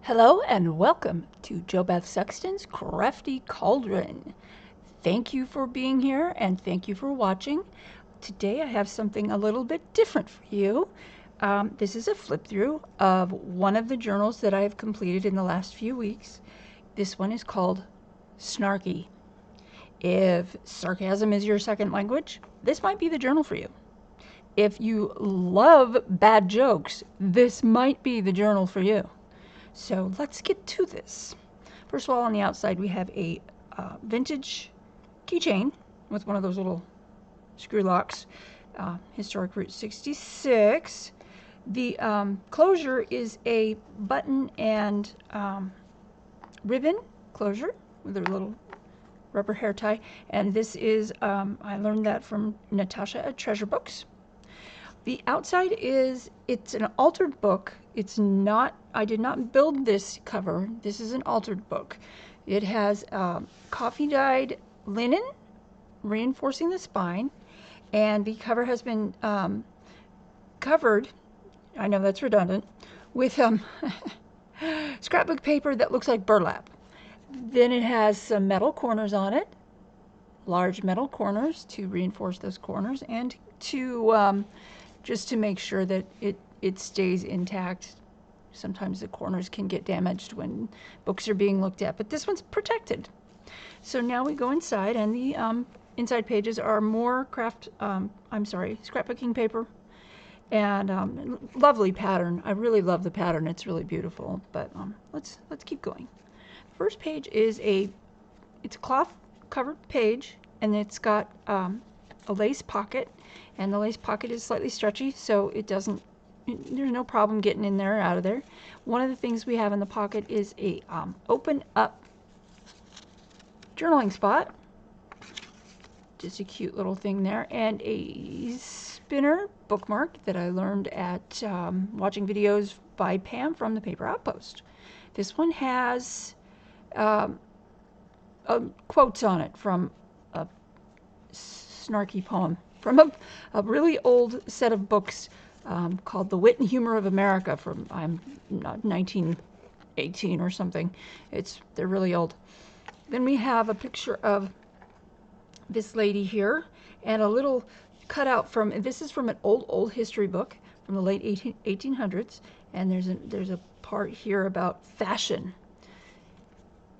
Hello and welcome to JoBeth Sexton's Crafty Cauldron. Thank you for being here and thank you for watching. Today I have something a little bit different for you. This is a flip through of one of the journals that I have completed in the last few weeks. This one is called SNARKY. If sarcasm is your second language, this might be the journal for you. If you love bad jokes, this might be the journal for you. So let's get to this. First of all, on the outside we have a vintage keychain with one of those little screw locks, historic Route 66. The closure is a button and ribbon closure with a little rubber hair tie, and this is, I learned that from Natasha at Treasure Books. The outside is, it's an altered book. It's not, I did not build this cover. This is an altered book. It has coffee dyed linen reinforcing the spine, and the cover has been covered, I know that's redundant, with scrapbook paper that looks like burlap. Then it has some metal corners on it, large metal corners to reinforce those corners and to just to make sure that it stays intact. Sometimes the corners can get damaged when books are being looked at, but this one's protected. So now we go inside, and the inside pages are more scrapbooking paper, and lovely pattern. I really love the pattern. It's really beautiful. But let's keep going. First page is it's a cloth covered page, and it's got a lace pocket, and the lace pocket is slightly stretchy, so there's no problem getting in there or out of there. One of the things we have in the pocket is a open up journaling spot, just a cute little thing there, and a spinner bookmark that I learned at watching videos by Pam from the Paper Outpost. This one has quotes on it from a snarky poem from a really old set of books called The Wit and Humor of America from 1918 or something. They're really old. Then we have a picture of this lady here and a little cutout this is from an old history book from the late 1800s, and there's a part here about fashion.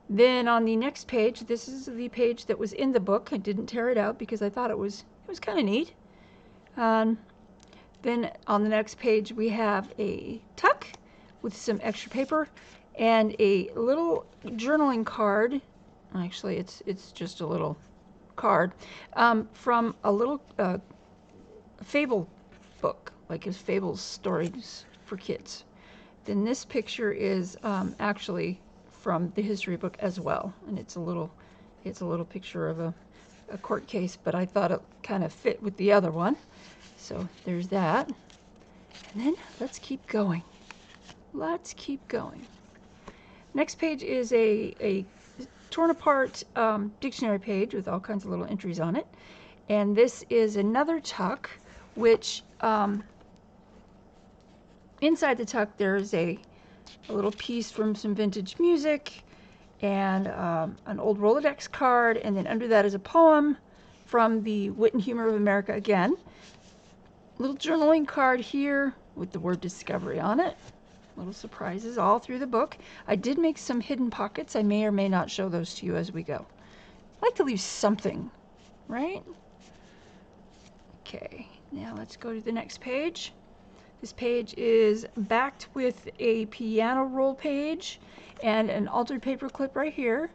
Then on the next page, this is the page that was in the book. I didn't tear it out because I thought it was kind of neat. Then on the next page we have a tuck with some extra paper and a little journaling card. Actually, it's just a little card from a little fable book, like his fable stories for kids. Then this picture is actually from the history book as well, and it's a little picture of a court case, but I thought it kind of fit with the other one. So there's that. And then let's keep going. Let's keep going. Next page is a torn apart dictionary page with all kinds of little entries on it. And this is another tuck, which inside the tuck there's a little piece from some vintage music and an old Rolodex card, and then under that is a poem from the Wit and Humor of America again. Little journaling card here with the word discovery on it. Little surprises all through the book. I did make some hidden pockets. I may or may not show those to you as we go. I like to leave something, right? Okay, now let's go to the next page. This page is backed with a piano roll page and an altered paper clip right here.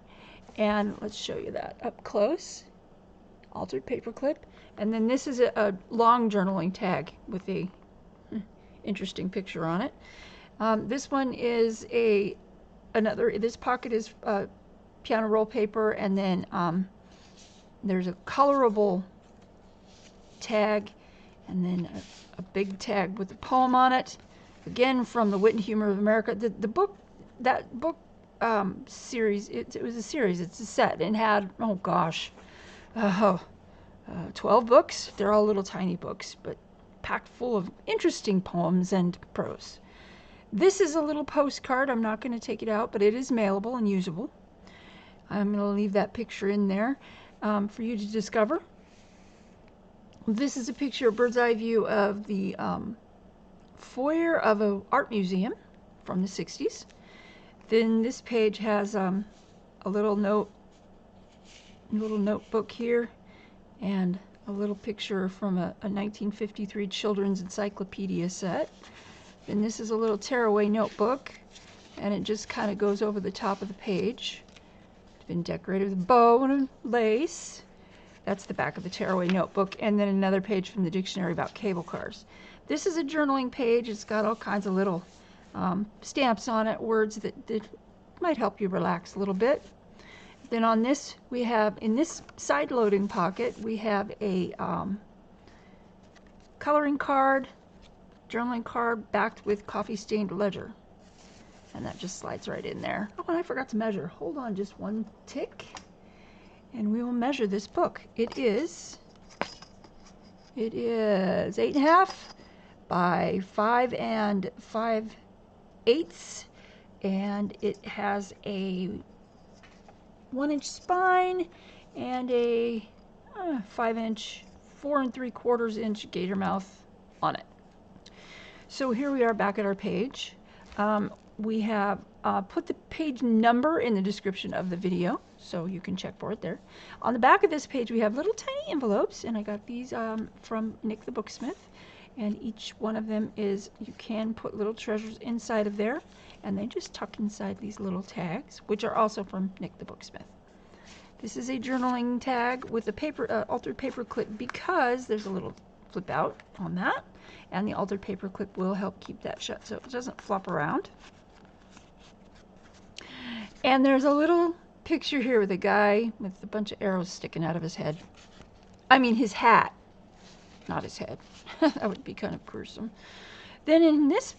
And let's show you that up close. Altered paper clip. And then this is a long journaling tag with a interesting picture on it. This one is this pocket is piano roll paper, and then there's a colorable tag, and then a big tag with a poem on it, again from the Wit and Humor of America. That book series, it was a series, it's a set, and had, 12 books. They're all little tiny books, but packed full of interesting poems and prose. This is a little postcard. I'm not going to take it out, but it is mailable and usable. I'm going to leave that picture in there for you to discover. This is a picture, a bird's eye view of the foyer of an art museum from the 60s. Then this page has a little notebook here, and a little picture from a 1953 children's encyclopedia set. And this is a little tearaway notebook, and it just kind of goes over the top of the page. It's been decorated with bow and lace. That's the back of the tearaway notebook, and then another page from the dictionary about cable cars. This is a journaling page. It's got all kinds of little stamps on it, words that might help you relax a little bit. Then on this, we have, in this side loading pocket, we have a coloring card, journaling card backed with coffee stained ledger. And that just slides right in there. Oh, and I forgot to measure. Hold on just one tick, and we will measure this book. It is 8.5 by 5 5/8, and it has a 1-inch spine and a 5-inch, 4 3/4-inch gator mouth on it. So here we are back at our page. We have put the page number in the description of the video, so you can check for it there. On the back of this page, we have little tiny envelopes, and I got these from Nick the Booksmith. And each one of them is, you can put little treasures inside of there, and they just tuck inside these little tags, which are also from Nick the Booksmith. This is a journaling tag with a paper, altered paper clip, because there's a little flip out on that, and the altered paper clip will help keep that shut so it doesn't flop around. And there's a little picture here with a guy with a bunch of arrows sticking out of his head. I mean his hat, not his head. That would be kind of gruesome. Then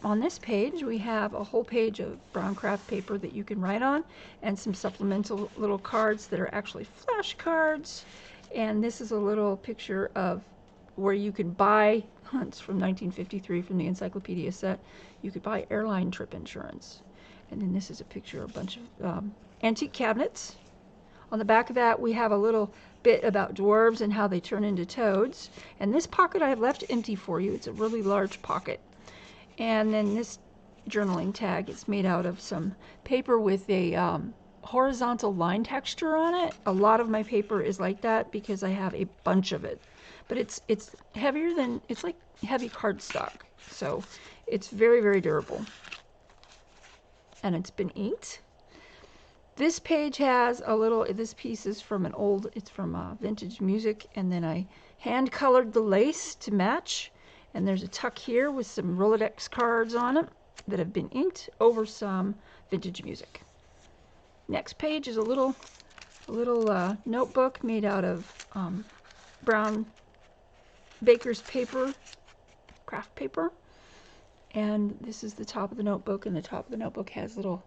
on this page, we have a whole page of brown craft paper that you can write on, and some supplemental little cards that are actually flashcards. And this is a little picture of where you could buy, it's from 1953 from the encyclopedia set, you could buy airline trip insurance. And then this is a picture of a bunch of antique cabinets. On the back of that, we have a little bit about dwarves and how they turn into toads. And this pocket I have left empty for you. It's a really large pocket. And then this journaling tag is made out of some paper with a horizontal line texture on it. A lot of my paper is like that because I have a bunch of it. But it's heavier than, it's like heavy cardstock. So it's very, very durable. And it's been inked. This page has a little, this piece is from an old, it's from Vintage Music, and then I hand colored the lace to match. And there's a tuck here with some Rolodex cards on it that have been inked over some Vintage Music. Next page is a little notebook made out of brown baker's paper, craft paper. And this is the top of the notebook, and the top of the notebook has little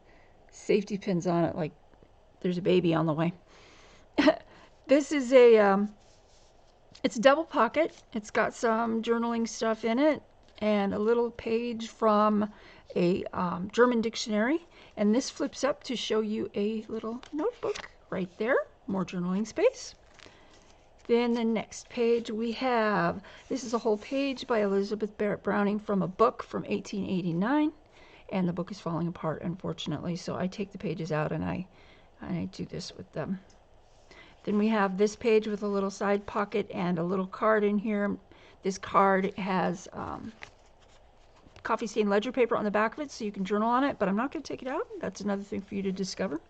safety pins on it, like there's a baby on the way. This is a, it's a double pocket. It's got some journaling stuff in it, and a little page from a German dictionary. And this flips up to show you a little notebook right there, more journaling space. Then the next page we have, this is a whole page by Elizabeth Barrett Browning from a book from 1889. And the book is falling apart, unfortunately, so I take the pages out and I do this with them. Then we have this page with a little side pocket and a little card in here. This card has coffee stained ledger paper on the back of it, so you can journal on it, but I'm not going to take it out. That's another thing for you to discover.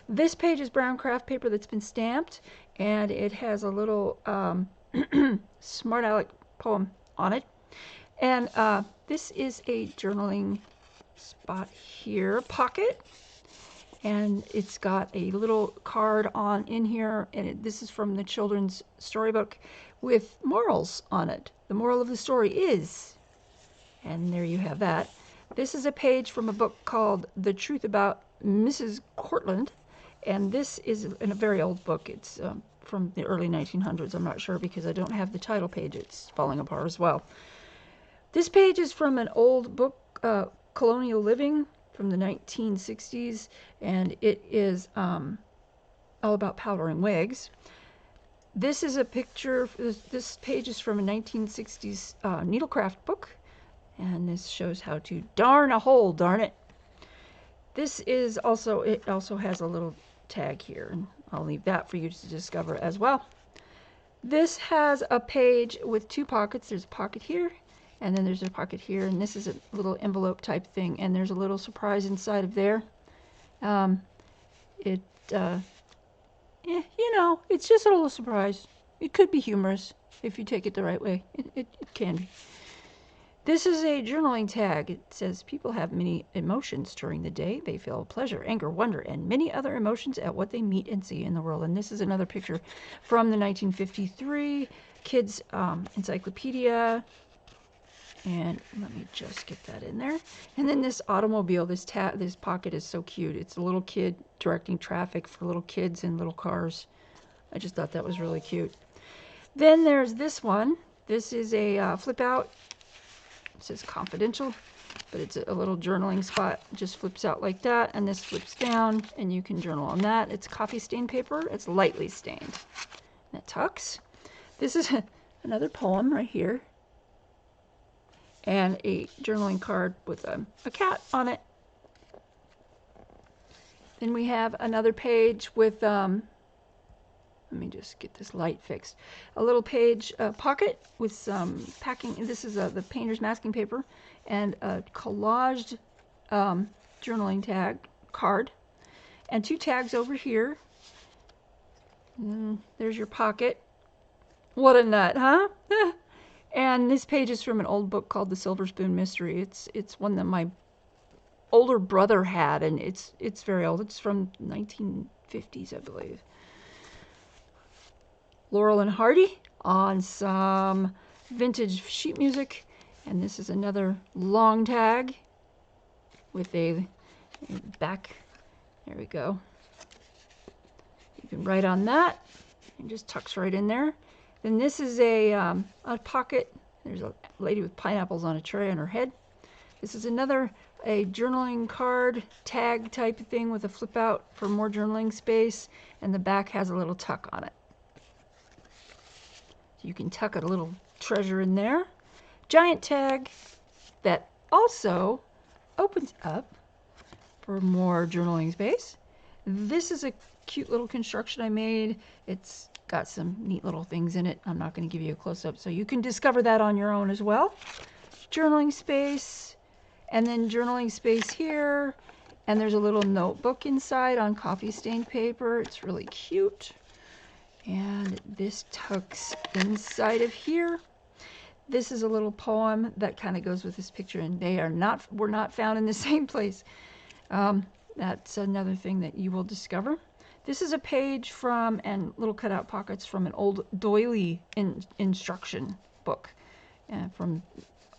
This page is brown craft paper that's been stamped, and it has a little Smart Aleck poem on it. And this is a journaling spot here pocket, and it's got a little card in here, and this is from the children's storybook with morals on it. The moral of the story is, and there you have that. This is a page from a book called The Truth About Mrs. Cortland, and this is in a very old book. It's from the early 1900s. I'm not sure because I don't have the title page. It's falling apart as well. This page is from an old book Colonial Living from the 1960s, and it is all about powdering wigs. This is a picture, this page is from a 1960s needlecraft book, and this shows how to darn a hole, darn it. This is also, it also has a little tag here, and I'll leave that for you to discover as well. This has a page with two pockets. There's a pocket here, and then there's a pocket here, and this is a little envelope type thing, and there's a little surprise inside of there. You know, it's just a little surprise. It could be humorous if you take it the right way. It can be. This is a journaling tag. It says people have many emotions during the day. They feel pleasure, anger, wonder, and many other emotions at what they meet and see in the world. And this is another picture from the 1953 Kids Encyclopedia. And let me just get that in there. And then this automobile, this pocket is so cute. It's a little kid directing traffic for little kids in little cars. I just thought that was really cute. Then there's this one. This is a flip out. It says confidential, but it's a little journaling spot. It just flips out like that, and this flips down, and you can journal on that. It's coffee stain paper. It's lightly stained. And it tucks. This is another poem right here, and a journaling card with a cat on it. Then we have another page with, let me just get this light fixed. A little page pocket with some packing. This is the painter's masking paper and a collaged journaling tag card. And two tags over here. And there's your pocket. What a nut, huh? And this page is from an old book called The Silver Spoon Mystery. It's one that my older brother had, and it's very old. It's from 1950s, I believe. Laurel and Hardy on some vintage sheet music, and this is another long tag with a back. There we go. You can write on that, and just tucks right in there. Then this is a pocket. There's a lady with pineapples on a tray on her head. This is a journaling card tag type of thing with a flip out for more journaling space, and the back has a little tuck on it. You can tuck a little treasure in there. Giant tag that also opens up for more journaling space. This is a cute little construction I made. It's got some neat little things in it. I'm not going to give you a close-up, so you can discover that on your own as well. Journaling space, and then journaling space here, and there's a little notebook inside on coffee stained paper. It's really cute. And this tucks inside of here. This is a little poem that kind of goes with this picture, and were not found in the same place. That's another thing that you will discover. This is a page from, and little cutout pockets from, an old doily instruction book from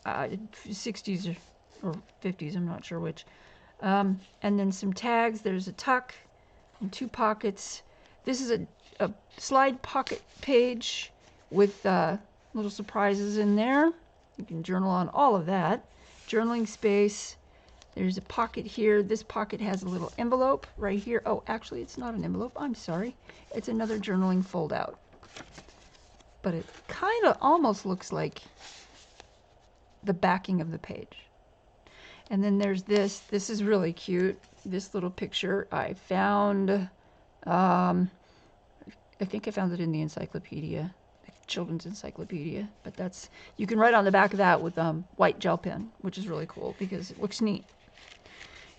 60s or 50s, I'm not sure which. And then some tags. There's a tuck and two pockets. This is a slide pocket page with little surprises in there. You can journal on all of that. Journaling space. There's a pocket here. This pocket has a little envelope right here. Oh, actually, it's not an envelope. I'm sorry. It's another journaling fold out. But it kind of almost looks like the backing of the page. And then there's this. This is really cute. This little picture I found. I think I found it in the encyclopedia, the children's encyclopedia. But that's, you can write on the back of that with white gel pen, which is really cool because it looks neat.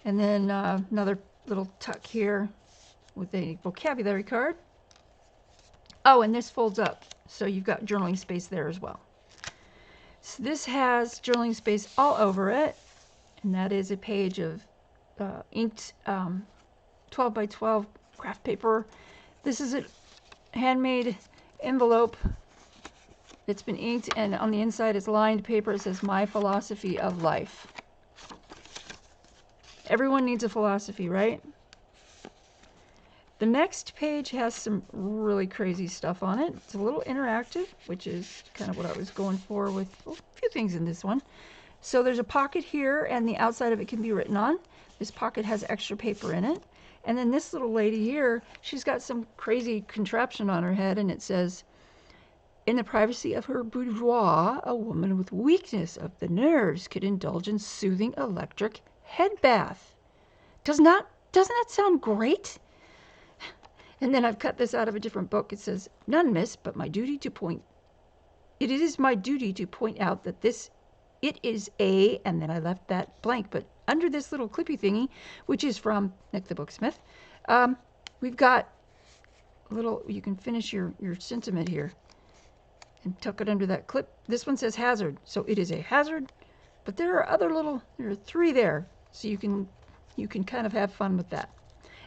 And then another little tuck here with a vocabulary card. Oh, and this folds up, so you've got journaling space there as well. So this has journaling space all over it, and that is a page of inked 12 by 12 craft paper. This is a handmade envelope that's been inked, and on the inside is lined paper. It says, "My philosophy of life." Everyone needs a philosophy, right? The next page has some really crazy stuff on it. It's a little interactive, which is kind of what I was going for with a few things in this one. So there's a pocket here, and the outside of it can be written on. This pocket has extra paper in it. And then this little lady here, she's got some crazy contraption on her head, and it says, in the privacy of her boudoir, a woman with weakness of the nerves could indulge in soothing electric head bath. Doesn't that sound great? And then I've cut this out of a different book. It says, none, miss, but it is my duty to point out that it is a, and then I left that blank, but under this little clippy thingy, which is from Nick the Booksmith, we've got a little, you can finish your sentiment here and tuck it under that clip. This one says hazard, so it is a hazard, but there are 3 there, so you can kind of have fun with that.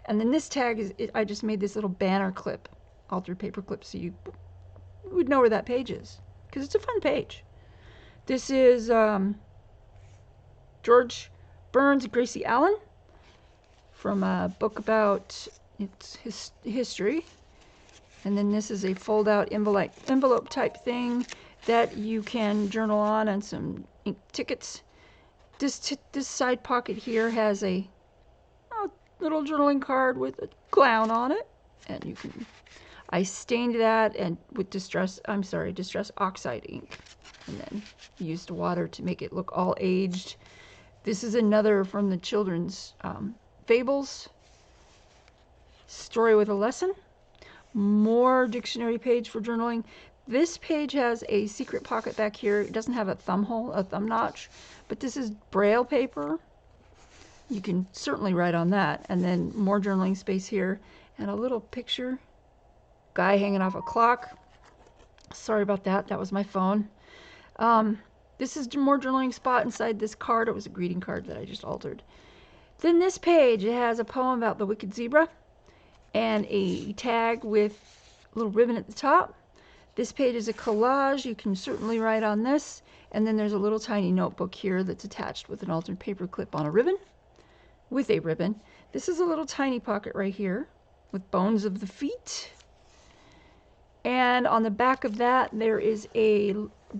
And then this tag is, I just made this little banner clip, altered paper clip, so you would know where that page is, because it's a fun page. This is George Burns and Gracie Allen from a book about its history. And then this is a fold-out envelope type thing that you can journal on and some ink tickets. This side pocket here has a little journaling card with a clown on it, and you can. I stained that and with distress oxide ink, and then used water to make it look all aged. This is another from the children's fables. Story with a lesson. More dictionary page for journaling. This page has a secret pocket back here. It doesn't have a thumb notch, but this is Braille paper. You can certainly write on that. And then more journaling space here, and a little picture. Guy hanging off a clock. Sorry about that. That was my phone. This is more journaling spot inside this card. It was a greeting card that I just altered. Then this page, it has a poem about the wicked zebra and a tag with a little ribbon at the top. This page is a collage. You can certainly write on this. And then there's a little tiny notebook here that's attached with an altered paper clip on a ribbon. With a ribbon. This is a little tiny pocket right here with bones of the feet. And on the back of that, there is a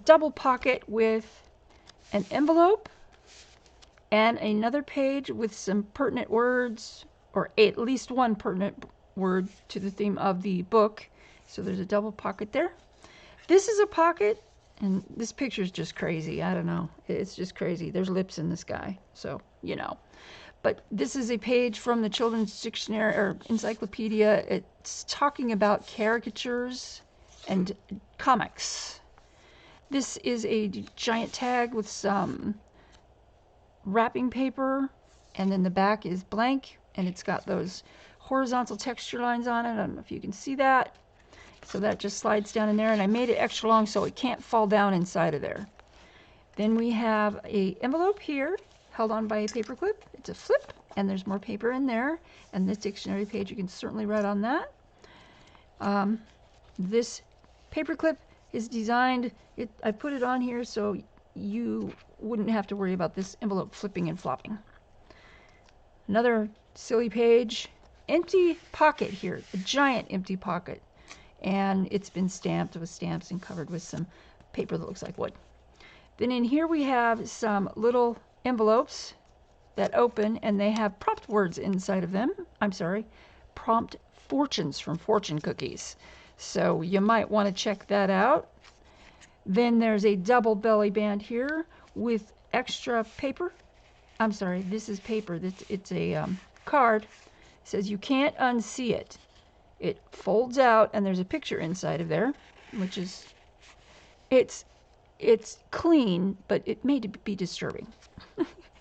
double pocket with an envelope and another page with some pertinent words, or at least one pertinent word to the theme of the book. So there's a double pocket there. This is a pocket, and this picture is just crazy. I don't know. It's just crazy. There's lips in this guy, so you know. But this is a page from the Children's Dictionary or Encyclopedia. It's talking about caricatures and comics. This is a giant tag with some wrapping paper, and then the back is blank, and it's got those horizontal texture lines on it. I don't know if you can see that. So that just slides down in there, and I made it extra long so it can't fall down inside of there. Then we have an envelope here held on by a paper clip. It's a flip, and there's more paper in there. And this dictionary page, you can certainly write on that. This paper clip is designed, I put it on here so you wouldn't have to worry about this envelope flipping and flopping. Another silly page, empty pocket here, a giant empty pocket. And it's been stamped with stamps and covered with some paper that looks like wood. Then in here we have some little envelopes that open, and they have prompt words inside of them. Prompt fortunes from fortune cookies. So you might want to check that out. Then there's a double belly band here with extra paper. This is paper. It's a card. It says you can't unsee it. It folds out, and there's a picture inside of there, which is, it's clean, but it may be disturbing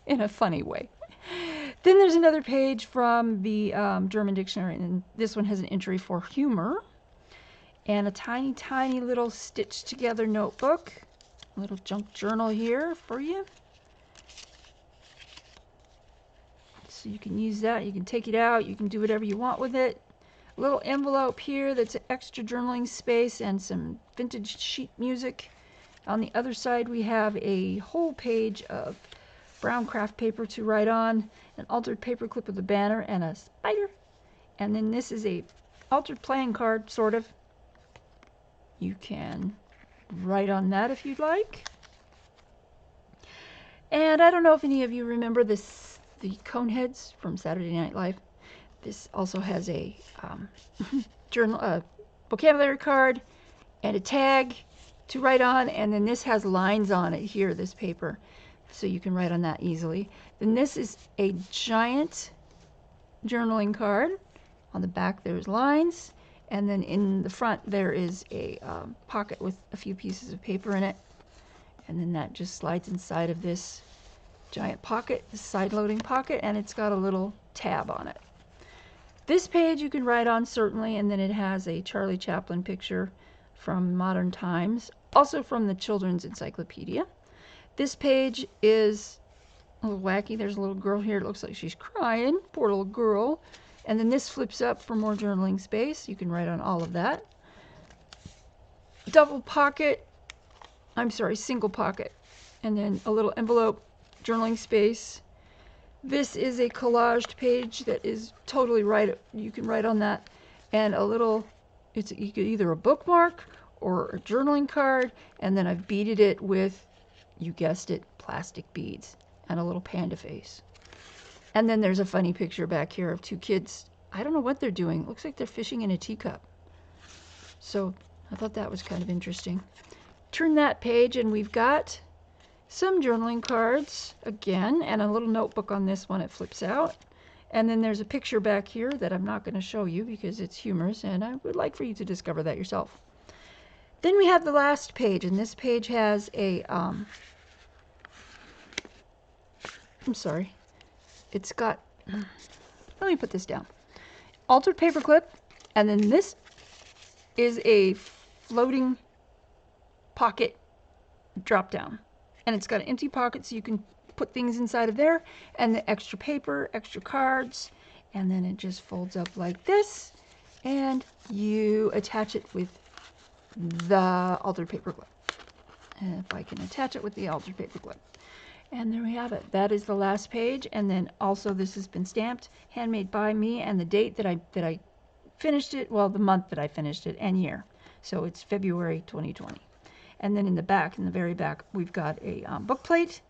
in a funny way. Then there's another page from the German dictionary, and this one has an entry for humor, and a tiny, tiny little stitched together notebook, a little junk journal here for you. So you can use that, you can take it out, you can do whatever you want with it. A little envelope here that's extra journaling space and some vintage sheet music. On the other side we have a whole page of brown craft paper to write on, an altered paper clip with a banner and a spider. And then this is a altered playing card, sort of. You can write on that if you'd like. And I don't know if any of you remember this, the Coneheads from Saturday Night Live. This also has a journal, vocabulary card, and a tag to write on, and then this has lines on it here, this paper, so you can write on that easily. Then this is a giant journaling card. On the back there's lines, and then in the front there is a pocket with a few pieces of paper in it, and then that just slides inside of this giant pocket, this side-loading pocket, and it's got a little tab on it. This page you can write on, certainly, and then it has a Charlie Chaplin picture from modern times, also from the Children's Encyclopedia. This page is a little wacky. There's a little girl here. It looks like she's crying. Poor little girl. And then this flips up for more journaling space. You can write on all of that. Double pocket. I'm sorry, single pocket. And then a little envelope, journaling space. This is a collaged page that is totally right. You can write on that. And a little, it's either a bookmark or a journaling card. And then I've beaded it with, you guessed it, plastic beads and a little panda face. And then there's a funny picture back here of two kids. I don't know what they're doing. It looks like they're fishing in a teacup. So I thought that was kind of interesting. Turn that page and we've got some journaling cards again, and a little notebook on this one. It flips out. And then there's a picture back here that I'm not going to show you because it's humorous, and I would like for you to discover that yourself. Then we have the last page, and this page has a, I'm sorry, it's got, let me put this down. Altered paperclip, and then this is a floating pocket drop down. And it's got an empty pocket so you can put things inside of there, and the extra paper, extra cards, and then it just folds up like this, and you attach it with the altered paperclip. And if I can attach it with the altered paperclip. And there we have it. That is the last page, and then also this has been stamped, handmade by me, and the date that I finished it, well, the month that I finished it, and year. So it's February 2020. And then in the back, in the very back, we've got a book plate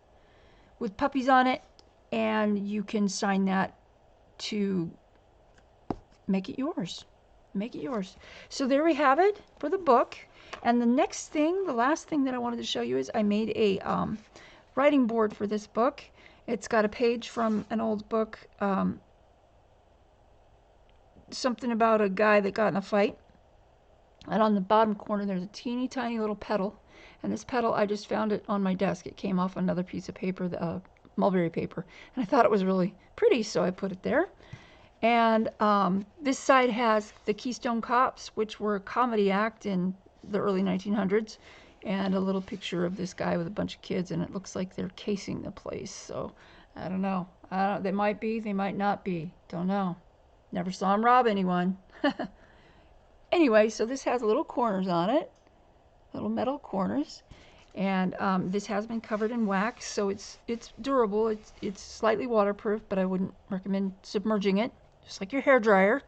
with puppies on it, and you can sign that to make it yours. Make it yours. So there we have it for the book. And the next thing, the last thing that I wanted to show you is I made a writing board for this book. It's got a page from an old book, something about a guy that got in a fight. And on the bottom corner, there's a teeny tiny little petal. And this petal, I just found it on my desk. It came off another piece of paper, the mulberry paper. And I thought it was really pretty, so I put it there. And this side has the Keystone Cops, which were a comedy act in the early 1900s. And a little picture of this guy with a bunch of kids, and it looks like they're casing the place. So, I don't know. They might be, they might not be. Don't know. Never saw them rob anyone. Anyway, so this has little corners on it, little metal corners, and this has been covered in wax, so it's durable. It's slightly waterproof, but I wouldn't recommend submerging it, just like your hair dryer.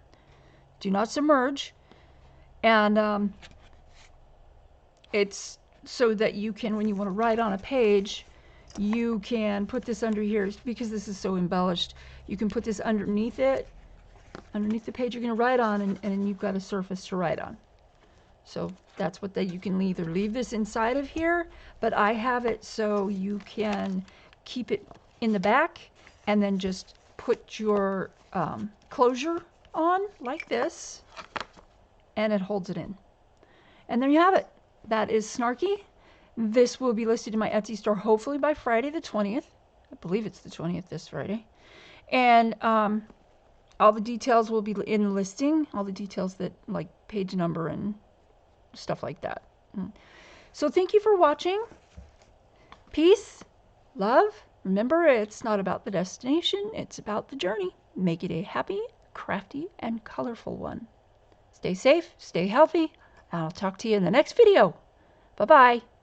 Do not submerge. And it's so that you can, when you want to write on a page, you can put this under here, because this is so embellished. You can put this underneath it. Underneath the page you're going to write on, and you've got a surface to write on. So that's what you can either leave this inside of here, but I have it so you can keep it in the back and then just put your closure on like this, and it holds it in. And there you have it. That is Snarky. This will be listed in my Etsy store hopefully by Friday the 20th. I believe it's the 20th this Friday. And all the details will be in the listing, all the details that, like page number and stuff like that. So thank you for watching. Peace, love. Remember, it's not about the destination, it's about the journey. Make it a happy, crafty, and colorful one. Stay safe, stay healthy, and I'll talk to you in the next video. Bye-bye.